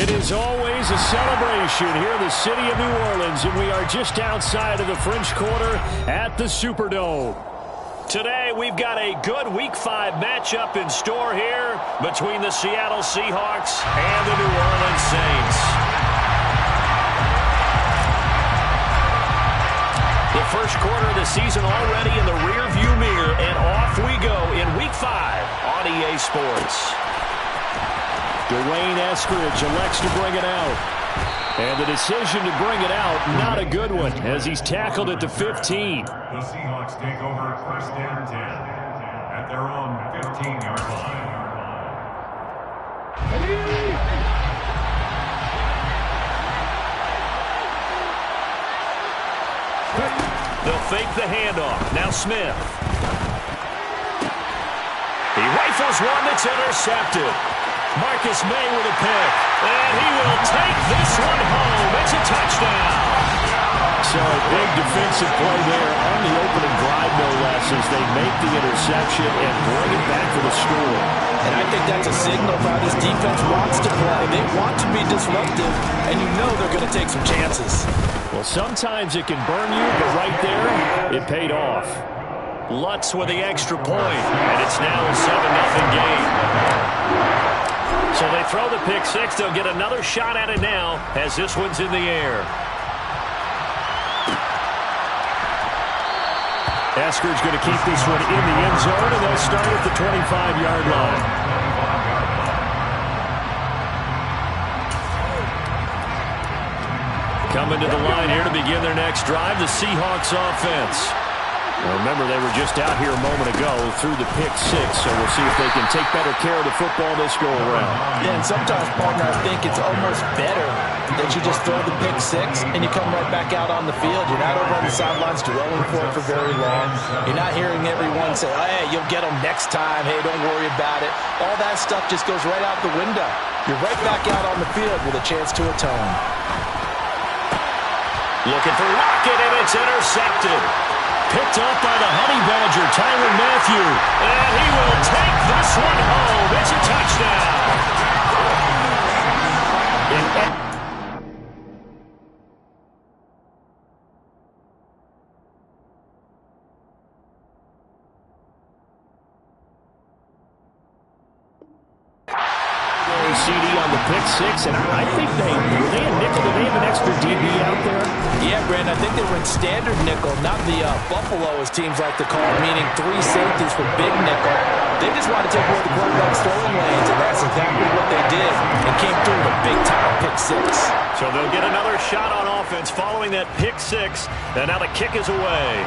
It is always a celebration here in the city of New Orleans, and we are just outside of the French Quarter at the Superdome. Today, we've got a good Week 5 matchup in store here between the Seattle Seahawks and the New Orleans Saints. The first quarter of the season already in the rearview mirror, and off we go in Week 5 on EA Sports. Dwayne Eskridge elects to bring it out. And the decision to bring it out, not a good one, as he's tackled at the 15. The Seahawks take over first and 10 at their own 15-yard line. They'll fake the handoff. Now Smith. He rifles one that's intercepted. Marcus May with a pick. And he will take this one home. It's a touchdown. So a big defensive play there on the opening drive, no less, as they make the interception and bring it back for the score. And I think that's a signal of how this defense wants to play. They want to be disruptive, and you know they're going to take some chances. Well, sometimes it can burn you, but right there, it paid off. Lutz with the extra point, and it's now a 7-0 game. So they throw the pick six. They'll get another shot at it now as this one's in the air. Eskridge going to keep this one in the end zone, and they'll start at the 25-yard line. Coming to the line here to begin their next drive, the Seahawks offense. Now remember, they were just out here a moment ago through the pick six, so we'll see if they can take better care of the football this go-around. Yeah, and sometimes, partner, I think it's almost better that you just throw the pick six and you come right back out on the field. You're not over on the sidelines dwelling for it for very long. You're not hearing everyone say, hey, you'll get them next time. Hey, don't worry about it. All that stuff just goes right out the window. You're right back out on the field with a chance to atone. Looking for Lockett, and it's intercepted. Picked up by the Honey Badger, Tyrann Mathieu. And he will take this one home. It's a touchdown. CD on the pick six, and I think were they in nickel? Did they have an extra DB out there? Yeah, Brandon, I think they were in standard nickel, not the Buffalo, as teams like to call it, meaning three safeties for big nickel. They just want to take away the quarterback's throwing lanes, and that's exactly what they did, and came through with a big-time pick six. So they'll get another shot on offense following that pick six, and now the kick is away.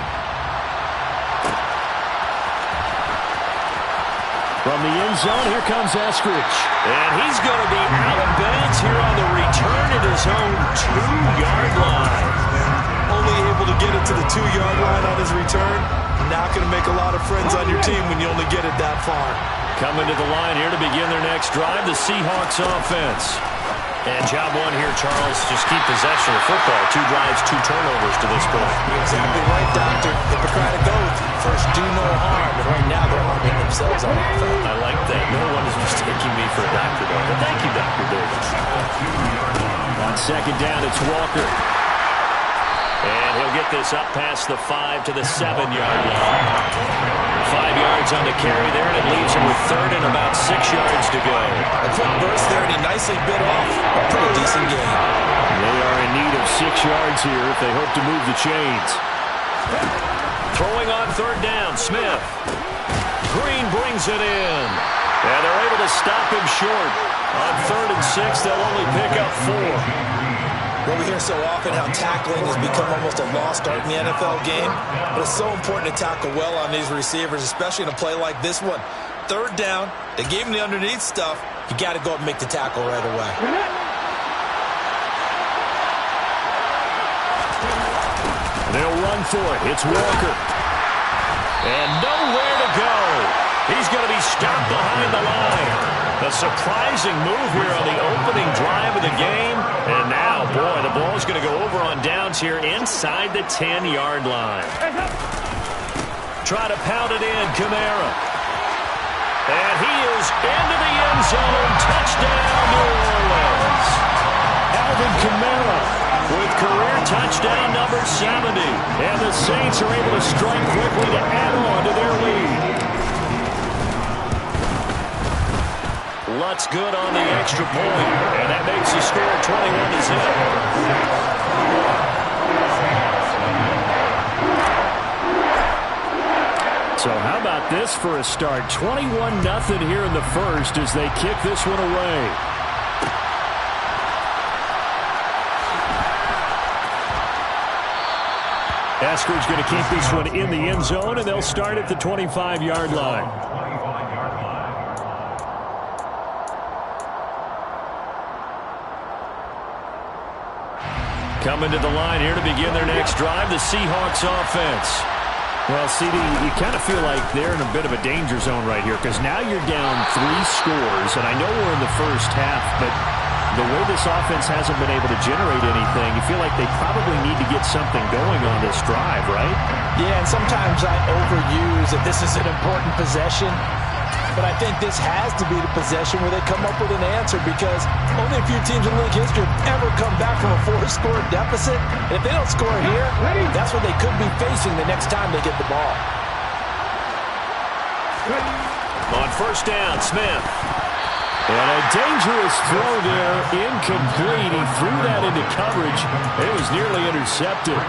From the end zone, here comes Eskridge. And he's going to be out of bounds here on the return at his own 2-yard line. Only able to get it to the 2-yard line on his return. Not going to make a lot of friends on your team when you only get it that far. Coming to the line here to begin their next drive, the Seahawks offense. And job one here, Charles, just keep possession of football. 2 drives, 2 turnovers to this point. You're exactly right, Doctor. Hippocratic oath. First, do no harm. And right now, they're harming themselves on offense. I like that. No one is mistaking me for a doctor, though. But thank you, Dr. Davis. On second down, it's Walker. And he'll get this up past the 5 to the 7-yard line. 5 yards on the carry there, and it leaves him with third and about 6 yards to go. A quick burst there, and he nicely bit off a pretty decent gain. They are in need of 6 yards here if they hope to move the chains. Throwing on third down, Smith. Green brings it in. And they're able to stop him short. On 3rd and 6, they'll only pick up 4. Well, we hear so often how tackling has become almost a lost art in the NFL game. But it's so important to tackle well on these receivers, especially in a play like this one. 3rd down, they gave him the underneath stuff. You got to go up and make the tackle right away. They'll run for it. It's Walker. And nowhere to go. He's going to be stopped behind the line. A surprising move here on the opening drive of the game. And now, boy, the ball's going to go over on downs here inside the 10-yard line. Try to pound it in, Kamara. And he is into the end zone. Touchdown, New Orleans. touchdown number 70. And the Saints are able to strike quickly to add on to their lead. Lutz good on the extra point, and that makes the score 21-0. So how about this for a start? 21-0 here in the first as they kick this one away. Eskridge going to keep this one in the end zone, and they'll start at the 25-yard line. Coming to the line here to begin their next drive, the Seahawks offense. Well, CD, you kind of feel like they're in a bit of a danger zone right here because now you're down 3 scores, and I know we're in the first half, but the way this offense hasn't been able to generate anything, you feel like they probably need to get something going on this drive, right? Yeah, and sometimes I overuse that this is an important possession, but I think this has to be the possession where they come up with an answer because only a few teams in league history have ever come back from a 4-score deficit. And if they don't score here, that's what they could be facing the next time they get the ball. On first down, Smith. And a dangerous throw there, incomplete. He threw that into coverage. It was nearly intercepted.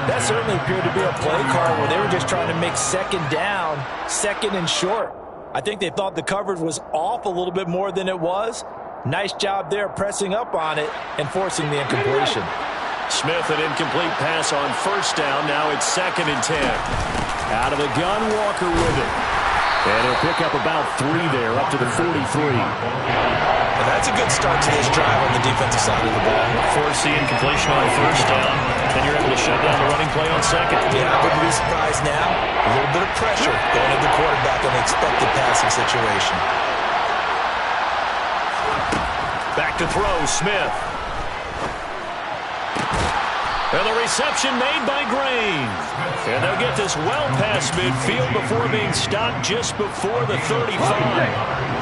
That certainly appeared to be a play call where they were just trying to make second down, second and short. I think they thought the coverage was off a little bit more than it was. Nice job there pressing up on it and forcing the incompletion. Smith, an incomplete pass on first down. Now it's 2nd and 10. Out of the gun, Walker with it. And he'll pick up about 3 there, up to the 43. And that's a good start to this drive on the defensive side of the ball. Force the incompletion on first down. Then you're able to shut down the running play on second. Yeah, I wouldn't be surprised now. A little bit of pressure going at the quarterback on the expected passing situation. Back to throw, Smith. And the reception made by Green. And they'll get this well past midfield before being stopped just before the 35.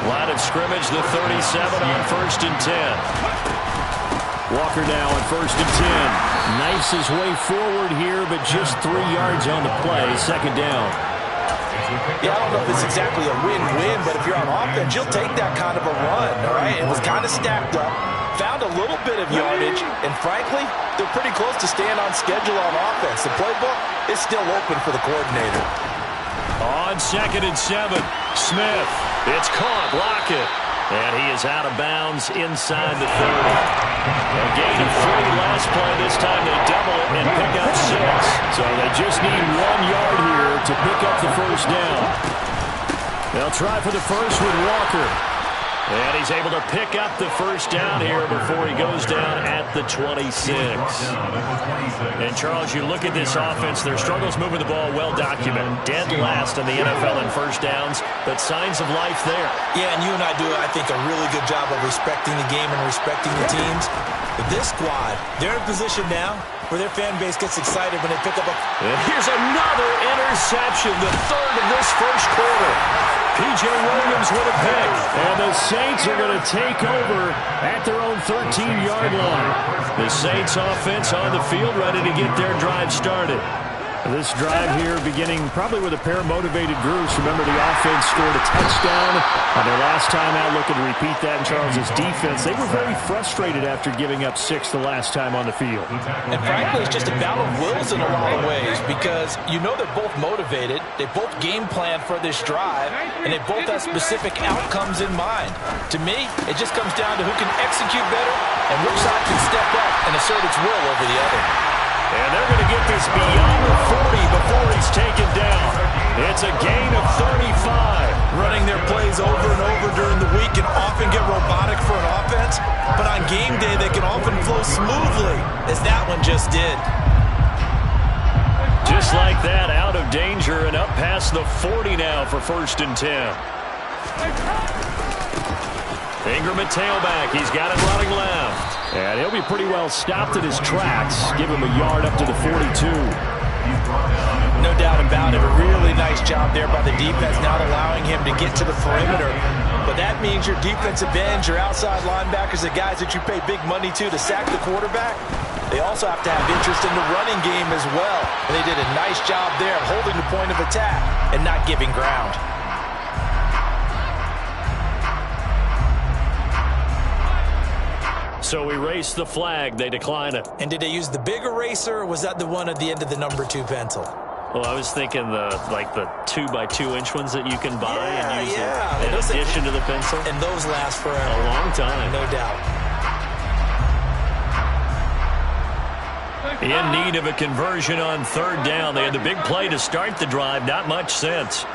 Line of scrimmage, the 37 on 1st and 10. Walker now on 1st and 10. Knifes his way forward here, but just 3 yards on the play. 2nd down. Yeah, I don't know if it's exactly a win-win, but if you're on offense, you'll take that kind of a run, all right? It was kind of stacked up, found a little bit of yardage, and frankly, they're pretty close to staying on schedule on offense. The playbook is still open for the coordinator. On 2nd and 7, Smith. It's caught, Lockett. And he is out of bounds inside the 30. A gain of 3 last play. This time they double it and pick up 6. So they just need 1 yard here to pick up the first down. They'll try for the first with Walker. And he's able to pick up the first down here before he goes down at the 26. And, Charles, you look at this offense, their struggles moving the ball well documented. Dead last in the NFL in first downs, but signs of life there. Yeah, and you and I do, I think, a really good job of respecting the game and respecting the teams. But this squad, they're in position now where their fan base gets excited when they pick up a... And here's another interception, the 3rd of this first quarter. P.J. Williams with a pick. And the Saints are going to take over at their own 13-yard line. The Saints offense on the field ready to get their drive started. This drive here beginning probably with a pair of motivated groups. Remember, the offense scored a touchdown on their last time out, looking to repeat that in Charles's defense. They were very frustrated after giving up 6 the last time on the field. And frankly, it's just a battle of wills in a lot of ways because you know they're both motivated, they both game plan for this drive, and they both have specific outcomes in mind. To me, it just comes down to who can execute better and which side can step up and assert its will over the other. And they're going to get this beyond the 40 before he's taken down. It's a gain of 35. Running their plays over and over during the week can often get robotic for an offense, but on game day they can often flow smoothly, as that one just did. Just like that, out of danger and up past the 40 now for 1st and 10. Ingram at tailback. He's got it running left. And he'll be pretty well stopped in his tracks. Give him a yard up to the 42. No doubt about it. A really nice job there by the defense, not allowing him to get to the perimeter. But that means your defensive ends, your outside linebackers, the guys that you pay big money to sack the quarterback, they also have to have interest in the running game as well. And they did a nice job there of holding the point of attack and not giving ground. So we race the flag. They decline it. And did they use the big eraser, or was that the one at the end of the number 2 pencil? Well, I was thinking the 2x2-inch ones that you can buy and use in addition to the pencil. And those last forever. A long time. No doubt. In need of a conversion on 3rd down. They had the big play to start the drive. Not much sense.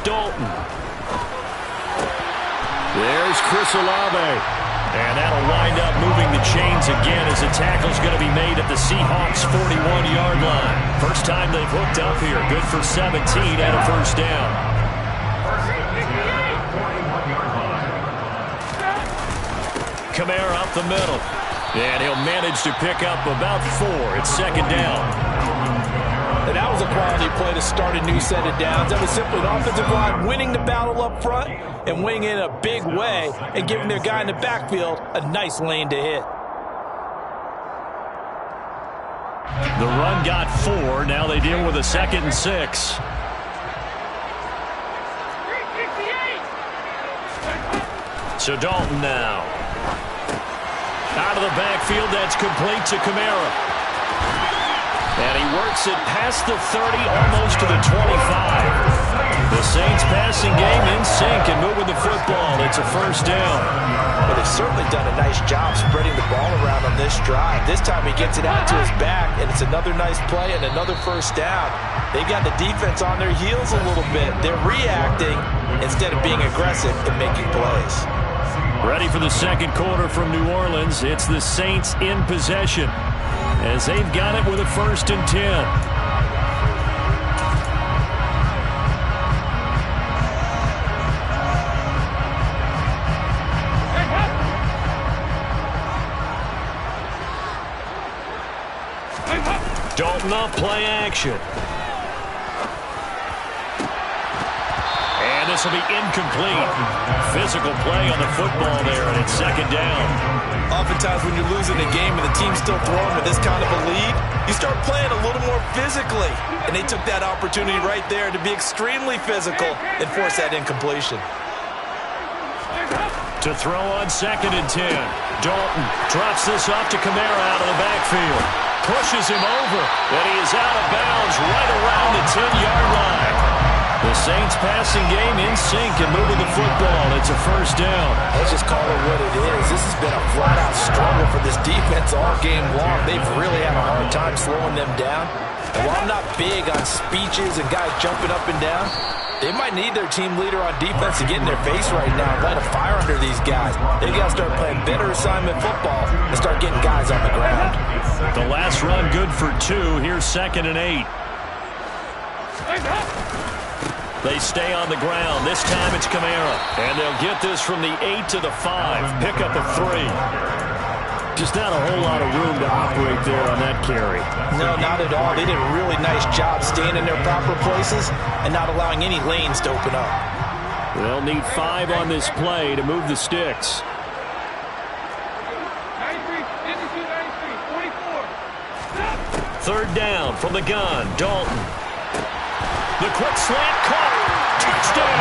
Dalton. There's Chris Olave. And that'll wind up moving the chains again as the tackle's going to be made at the Seahawks' 41-yard line. First time they've hooked up here. Good for 17 and a first down. Kamara up the middle. And he'll manage to pick up about 4. It's 2nd down. And that was a quality play to start a new set of downs. That was simply an offensive line winning the battle up front and winning it in a big way and giving their guy in the backfield a nice lane to hit. The run got 4. Now they deal with a 2nd and 6. So Dalton now. Out of the backfield, that's complete to Kamara. And he works it past the 30, almost to the 25. The Saints passing game in sync and moving the football. It's a first down. Well, they've certainly done a nice job spreading the ball around on this drive. This time he gets it out to his back, and it's another nice play and another first down. They've got the defense on their heels a little bit. They're reacting instead of being aggressive and making plays. Ready for the second quarter from New Orleans. It's the Saints in possession, as they've got it with a 1st and 10. Dalton off play action. And this will be incomplete. Physical play on the football there, and it's 2nd down. Oftentimes when you're losing a game and the team's still throwing with this kind of a lead, you start playing a little more physically. And they took that opportunity right there to be extremely physical and force that incompletion. To throw on 2nd and 10. Dalton drops this off to Kamara out of the backfield. Pushes him over, and he is out of bounds right around the 10-yard line. The Saints passing game in sync and moving the football. It's a first down. Let's just call it what it is. This has been a flat-out struggle for this defense all game long. They've really had a hard time slowing them down. And while I'm not big on speeches and guys jumping up and down, they might need their team leader on defense to get in their face right now and light a fire under these guys. They've got to start playing better assignment football and start getting guys on the ground. The last run good for 2. Here's 2nd and 8. They stay on the ground. This time it's Kamara. And they'll get this from the 8 to the 5. Pick up a 3. Just not a whole lot of room to operate there on that carry. No, not at all. They did a really nice job staying in their proper places and not allowing any lanes to open up. They'll need 5 on this play to move the sticks. 3rd down from the gun. Dalton. The quick slant caught. Touchdown.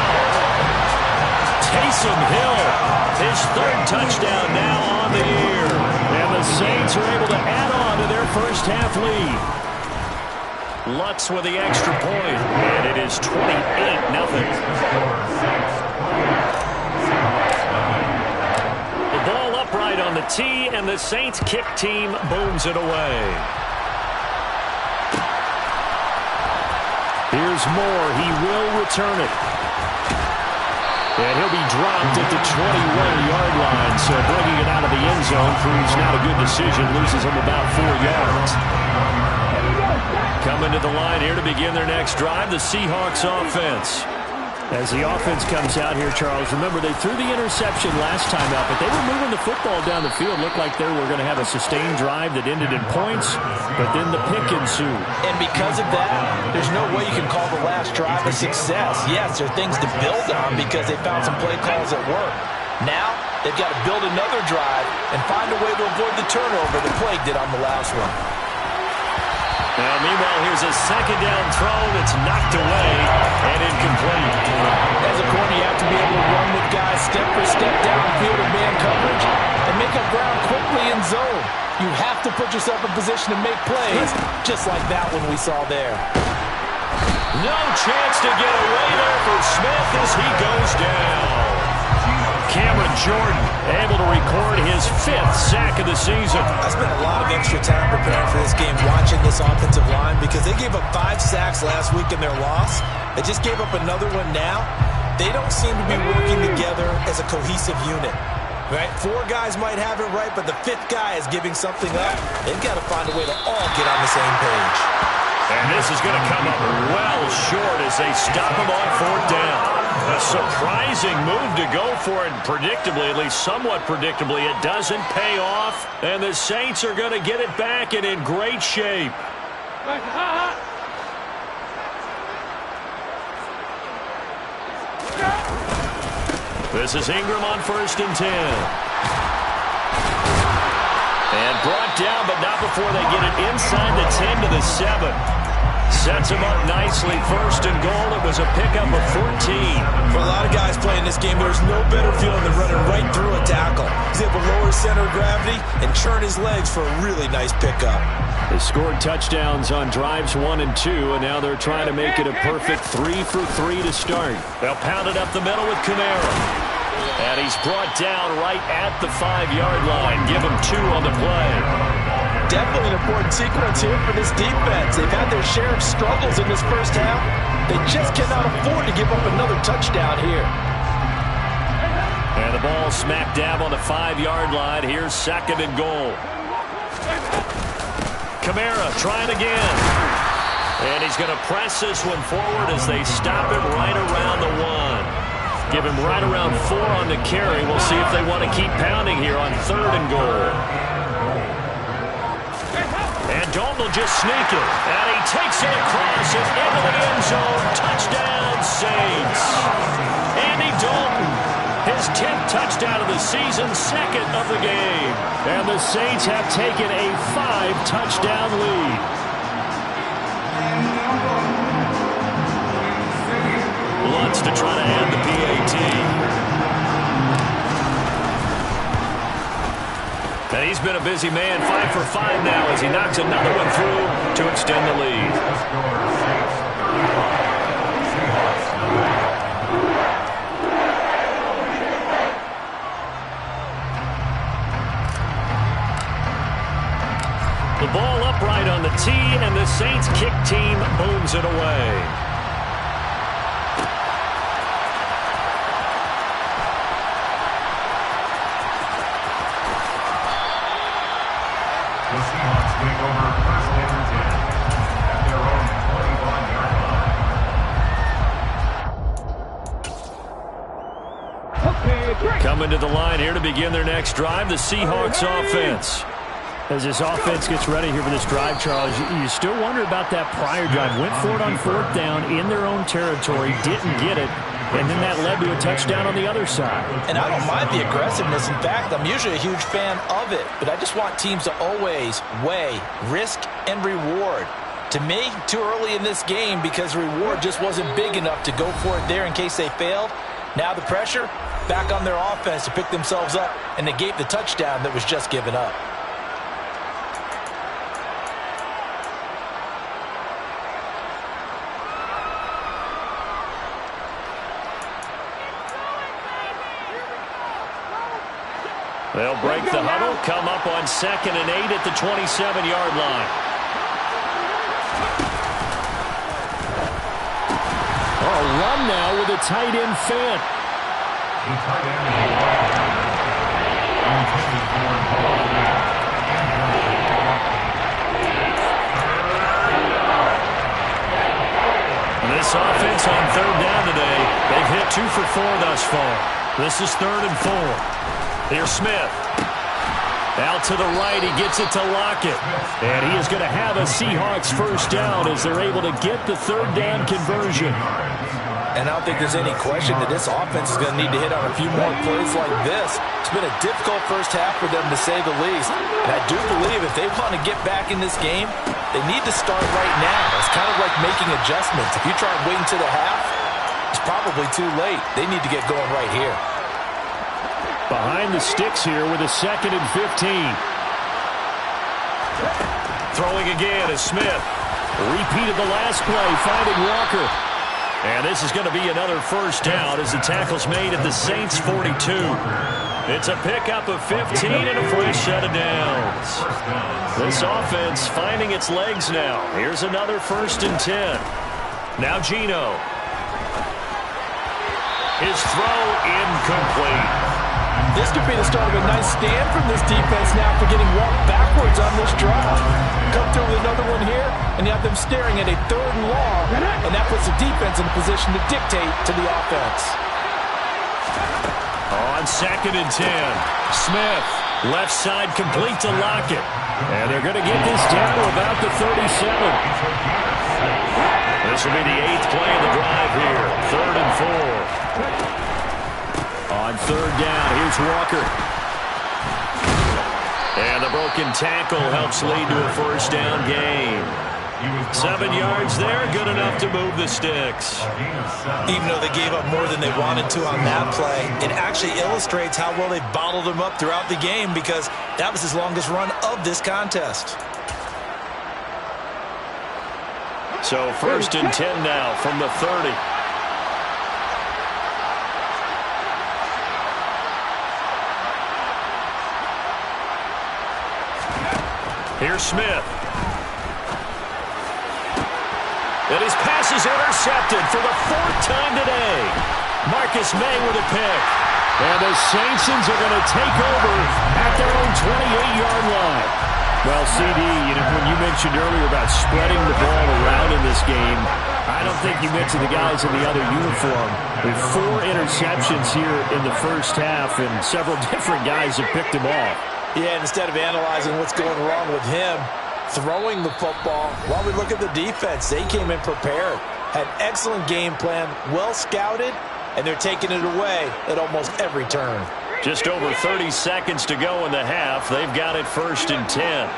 Taysom Hill. His 3rd touchdown now on the year. And the Saints are able to add on to their first half lead. Lutz with the extra point. And it is 28-0. The ball upright on the tee, and the Saints kick team booms it away. Here's Moore. He will return it. And he'll be dropped at the 21-yard line. So bringing it out of the end zone proves not a good decision. Loses him about 4 yards. Coming to the line here to begin their next drive, the Seahawks offense. As the offense comes out here, Charles, remember they threw the interception last time out, but they were moving the football down the field. Looked like they were going to have a sustained drive that ended in points, but then the pick ensued. And because of that, there's no way you can call the last drive a success. Yes, there are things to build on because they found some play calls that work. Now, they've got to build another drive and find a way to avoid the turnover that plagued it on the last one. Now, meanwhile, here's a second down throw that's knocked away and incomplete. As a corner, you have to be able to run with guys step for step downfield in man coverage and make up ground quickly in zone. You have to put yourself in position to make plays, just like that one we saw there. No chance to get away there for Smith as he goes down. Cameron Jordan able to record his 5th sack of the season. I spent a lot of extra time preparing for this game, watching this offensive line, because they gave up 5 sacks last week in their loss. They just gave up another one now. They don't seem to be working together as a cohesive unit. Right? 4 guys might have it right, but the 5th guy is giving something up. They've got to find a way to all get on the same page. And this is going to come up well short as they stop him on 4th down. A surprising move to go for it, and predictably, at least somewhat predictably, it doesn't pay off. And the Saints are going to get it back and in great shape. This is Ingram on 1st and 10. And brought down, but not before they get it inside the 10 to the 7. Sets him up nicely. 1st and goal. It was a pickup of 14. For a lot of guys playing this game, there's no better feeling than running right through a tackle. He's able to lower his center of gravity and churn his legs for a really nice pickup. They scored touchdowns on drives 1 and 2, and now they're trying to make it a perfect 3 for 3 to start. They'll pound it up the middle with Kamara. And he's brought down right at the 5-yard line. Give him 2 on the play. Definitely an important sequence here for this defense. They've had their share of struggles in this first half. They just cannot afford to give up another touchdown here. And the ball smack dab on the 5-yard line. Here's 2nd and goal. Kamara trying again. And he's going to press this one forward as they stop him right around the 1. Give him right around 4 on the carry. We'll see if they want to keep pounding here on 3rd and goal. And Dalton will just sneak it. And he takes it across and into the end zone. Touchdown, Saints. Andy Dalton, his 10th touchdown of the season, 2nd of the game. And the Saints have taken a 5-touchdown lead. Lutz to try to add the PAT. And he's been a busy man, 5 for 5 now as he knocks another one through to extend the lead. The ball upright on the tee, and the Saints kick team booms it away. The Seahawks take over 1st and 10 at their own 21-yard line. Coming to the line here to begin their next drive, the Seahawks offense. As this offense gets ready here for this drive, Charles, you still wonder about that prior drive. Went for it on 4th down in their own territory, didn't get it, and then that led to a touchdown on the other side. And I don't mind the aggressiveness. In fact, I'm usually a huge fan of it, but I just want teams to always weigh risk and reward. To me, too early in this game because the reward just wasn't big enough to go for it there in case they failed. Now the pressure back on their offense to pick themselves up and negate the touchdown that was just given up. They'll break the huddle, come up on 2nd and 8 at the 27-yard line. Oh, run now with a tight end Fant. The tight end is intended for This offense on 3rd down today, they They've hit 2 for 4 thus far. This is 3rd and 4. Here's Smith. Out to the right, he gets it to Lockett. And he is going to have a Seahawks first down as they're able to get the 3rd down conversion. And I don't think there's any question that this offense is going to need to hit on a few more plays like this. It's been a difficult first half for them, to say the least. And I do believe if they want to get back in this game, they need to start right now. It's kind of like making adjustments. If you try waiting to the half, it's probably too late. They need to get going right here. Behind the sticks here with a 2nd and 15. Throwing again is Smith. Repeated the last play, finding Walker. And this is going to be another first down as the tackle's made at the Saints' 42. It's a pickup of 15 and a fresh set of downs. This offense finding its legs now. Here's another 1st and 10. Now Geno. His throw incomplete. This could be the start of a nice stand from this defense now for getting walked backwards on this drive. Come through with another one here, and you have them staring at a 3rd and long, and that puts the defense in a position to dictate to the offense. On 2nd and 10, Smith, left side complete to Lockett. And they're going to get this down to about the 37. This will be the 8th play of the drive here, 3rd and 4. On 3rd down, here's Walker. And the broken tackle helps lead to a first down gain. 7 yards there, good enough to move the sticks. Even though they gave up more than they wanted to on that play, it actually illustrates how well they bottled them up throughout the game, because that was his longest run of this contest. So 1st and 10 now from the 30. Here's Smith. And his pass is intercepted for the 4th time today. Marcus May with a pick. And the Saints are going to take over at their own 28-yard line. Well, CD, when you mentioned earlier about spreading the ball around in this game, I don't think you mentioned the guys in the other uniform. With 4 interceptions here in the first half, and several different guys have picked him off. Yeah, and instead of analyzing what's going wrong with him, throwing the football, while we look at the defense, they came in prepared, had excellent game plan, well scouted, and they're taking it away at almost every turn. Just over 30 seconds to go in the half. They've got it 1st and 10.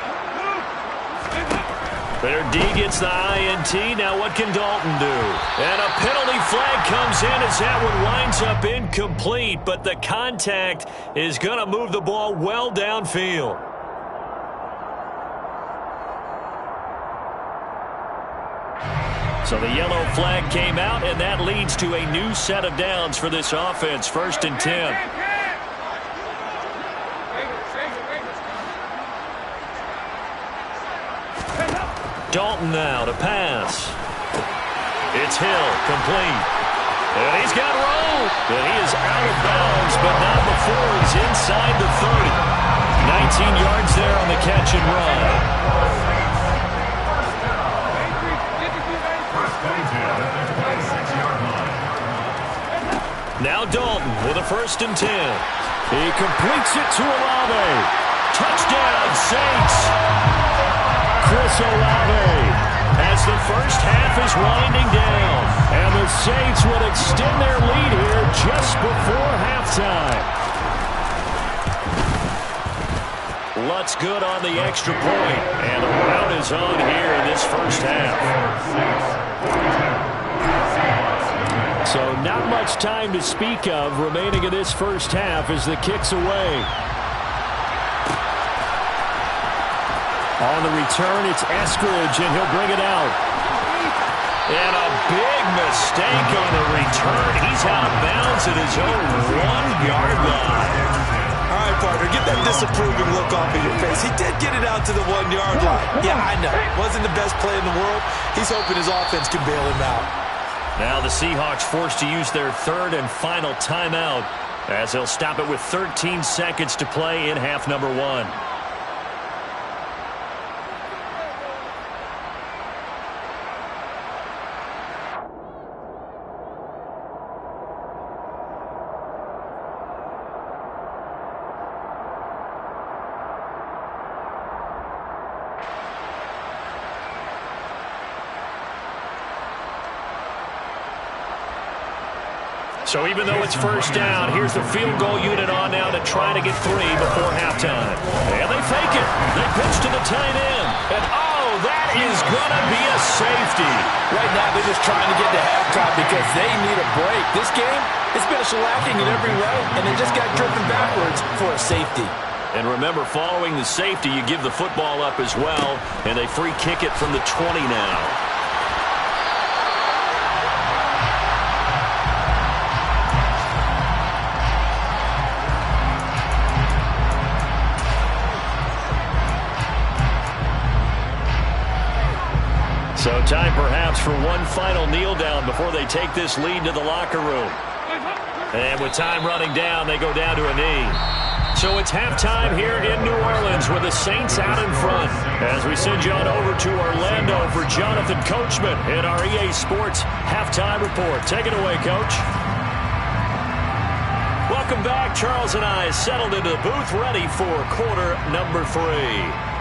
Their D gets the INT. Now what can Dalton do? And a penalty flag comes in as that one winds up incomplete, but the contact is going to move the ball well downfield. So the yellow flag came out, and that leads to a new set of downs for this offense. 1st and 10. Dalton now to pass. It's Hill, complete. And he's got room. And he is out of bounds, but not before he's inside the 30. 19 yards there on the catch and run. Now Dalton with a 1st and 10. He completes it to Olave. Touchdown, Saints. Chris Olave as the first half is winding down. And the Saints would extend their lead here just before halftime. Lutz good on the extra point. And the rout is on here in this first half. So not much time to speak of remaining in this first half as the kick's away. On the return, it's Eskridge, and he'll bring it out. And a big mistake on the return. He's out of bounds at his own 1-yard line. All right, partner, get that disapproving look off of your face. He did get it out to the 1-yard line. Yeah, I know. Wasn't the best play in the world. He's hoping his offense can bail him out. Now the Seahawks forced to use their 3rd and final timeout as they'll stop it with 13 seconds to play in half number 1. So even though it's first down, here's the field goal unit on now to try to get 3 before halftime. And they fake it. They pitch to the tight end. And, oh, that is going to be a safety. Right now, they're just trying to get to halftime because they need a break. This game, it's been a shellacking in every way, and they just got driven backwards for a safety. And remember, following the safety, you give the football up as well, and they free kick it from the 20 now. So time perhaps for one final kneel down before they take this lead to the locker room. And with time running down, they go down to a knee. So it's halftime here in New Orleans with the Saints out in front. As we send you on over to Orlando for Jonathan Coachman in our EA Sports Halftime Report. Take it away, Coach. Welcome back. Charles and I settled into the booth ready for quarter number 3.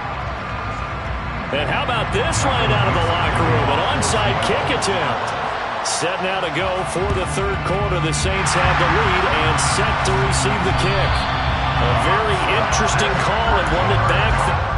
And how about this right out of the locker room? An onside kick attempt. Set now to go for the third quarter. The Saints have the lead and set to receive the kick. A very interesting call and one that backed